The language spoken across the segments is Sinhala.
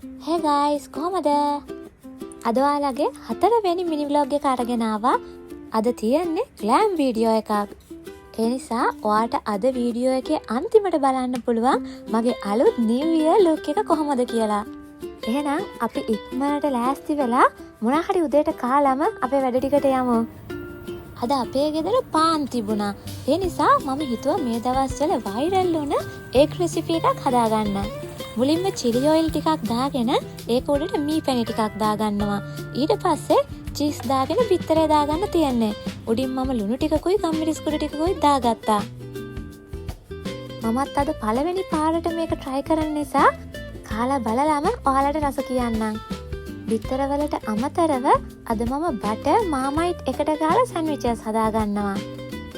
Hey guys, කොහමද? අද ඔයාලගේ 4 වෙනි මිනි vlog එක අරගෙන ආවා. අද තියන්නේ glam වීඩියෝ එකක්. ඒ නිසා ඔයාලට අද වීඩියෝ එකේ අන්තිමට බලන්න පුළුවන් මගේ අලුත් new year look එක කොහොමද කියලා. එහෙනම් අපි ඉක්මනට ලෑස්ති වෙලා මොනවා හරි උදේට කාලම අපේ වැඩ ටිකට යමු. අද අපේ ගෙදර පාන් තිබුණා. ඒ නිසා මම හිතුවා මේ දවස්වල viral වුණ egg recipe එකක් හදාගන්න. මුලින්ම chili oil ටිකක් දාගෙන ඒක උඩට මී පැණි ටිකක් දාගන්නවා. ඊට පස්සේ cheese දාගෙන බිත්තරේ දාගන්න තියන්නේ. උඩින් මම ලුණු ටිකකුයි ගම්මිරිස් කුඩු ටිකකුයි දාගත්තා. මමත් අද පළවෙනි පාරට මේක try කරන නිසා කාලා බලලාම ඔයාලට රස කියන්නම්. බිත්තර වලට අමතරව අද මම butter marmite එකට ගාලා sandwiches හදාගන්නවා.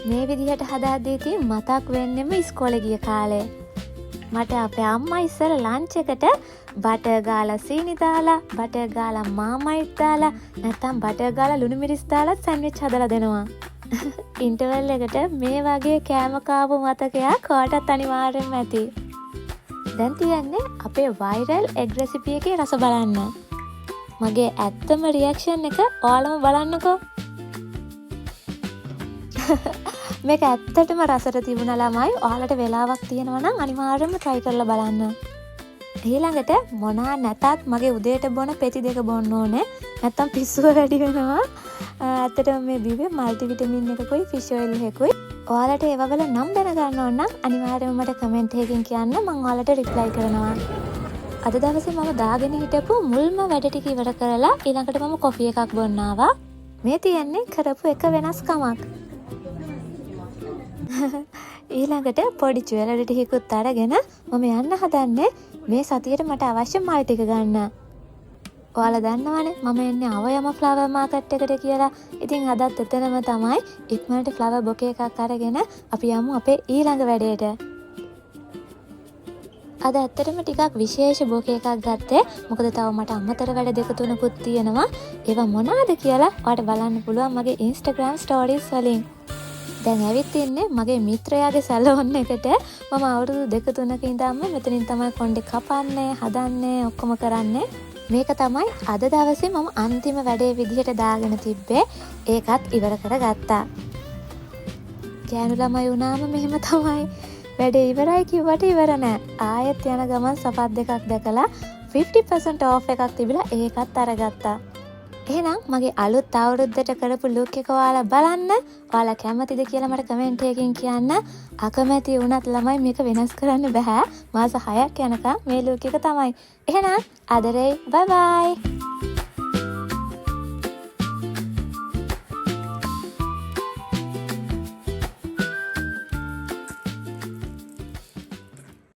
මේ විදිහට හදාද්දී ඉතින් මතක් වෙන්නෙම ඉස්කෝලේ ගිය කාලේ. මට අපේ අම්මා ඉස්සර ලන්ච් එකට බටර් ගාලා සීනි දාලා බටර් ගාලා මාමයිට් දාලා නැත්නම් බටර් ගාලා ලුණු මිරිස් දාලා සෑන්ඩ්විච් හදලා දෙනවා. ඉන්ටර්වල් එකට මේ වගේ කෑම කාපු මතකයක් ඔයාලටත් අනිවාර්යෙන්ම ඇති. දැන් තියන්නේ අපේ viral egg recipe එකේ රස බලන්න. මගේ ඇත්තම රියැක්ෂන් එක ඔයාලම බලන්නකෝ. මේක ඇත්තටම රසට තිබුණා ළමයි. ඔයාලට වෙලාවක් තියෙනවා නම් අනිවාර්යයෙන්ම try කරලා බලන්න. ඊළඟට මොනවා නැතත් මගේ උදේට බොන පෙති දෙක බොන්න ඕනේ. නැත්තම් පිස්සුව වැඩි වෙනවා. ඇත්තටම මේ බිව්වේ මල්ටි විටමින් එකකුයි ෆිෂ් ඔයිල් එකකුයි. ඔයාලට ඒව වල නම් දැනගන්න ඕන නම් අනිවාර්යයෙන්ම මට කමෙන්ට් එකකින් කියන්න. මම ඔයාලට රිප්ලයි කරනවා. අද දවසේ මම දාගෙන හිටපු මුල්ම වැඩ ටික ඉවර කරලා ඊළඟට මම කොෆි එකක් බොන්න ආවා. මේ තියන්නේ කරපු එක වෙනස්කමක්. ඊළඟට පොඩි ජුවලරි ටිකකුත් අරගෙන මම යන්න හදන්නේ මේ සතියේට මට අවශ්‍ය මල් ටික ගන්න. ඔයාලා දන්නවනේ මම එන්නේ අවයම ෆ්ලවර් මාකට් එකට කියලා. ඉතින් අදත් එතනම තමයි ඉක්මනට ෆ්ලවර් බොකේ එකක් අරගෙන අපි යමු අපේ ඊළඟ වැඩේට. අද ඇත්තටම ටිකක් විශේෂ බොකේ එකක් ගත්තේ. මොකද තව මට අමතර වැඩ දෙක තුනකුත් තියෙනවා. ඒවා මොනවාද කියලා ඔයාලට බලන්න පුළුවන් මගේ Instagram stories වලින්. දැන් ඇවිත් ඉන්නේ මගේ මිත්‍රයාගේ සැලෝන් එකට. මම අවුරුදු 2-3ක ඉඳන්ම මෙතනින් තමයි කොණ්ඩේ කපන්නේ, හදන්නේ, ඔක්කොම කරන්නේ. මේක තමයි අද දවසේ මම අන්තිම වැඩේ විදිහට දාගෙන තිබ්බේ. ඒකත් ඉවර කරගත්තා. ගෑනු ළමයි වුණාම මෙහෙම තමයි. වැඩේ ඉවරයි කිව්වට ඉවර නෑ. ආයෙත් යන ගමන් සපත් දෙකක් දැකලා 50% off එකක් තිබිලා ඒකත් අරගත්තා. එහෙනම් මගේ අලුත් අවුරුද්දට කරපු ලුක් එක ඔයාලා බලන්න. ඔයාලා කැමතිද කියලා මට කමෙන්ට් එකකින් කියන්න. අකමැති වුණත් ළමයි මේක වෙනස් කරන්න බෑ. මාස 6ක් යනකම් මේ ලුක් එක තමයි. එහෙනම් ආදරේ බයි බයි.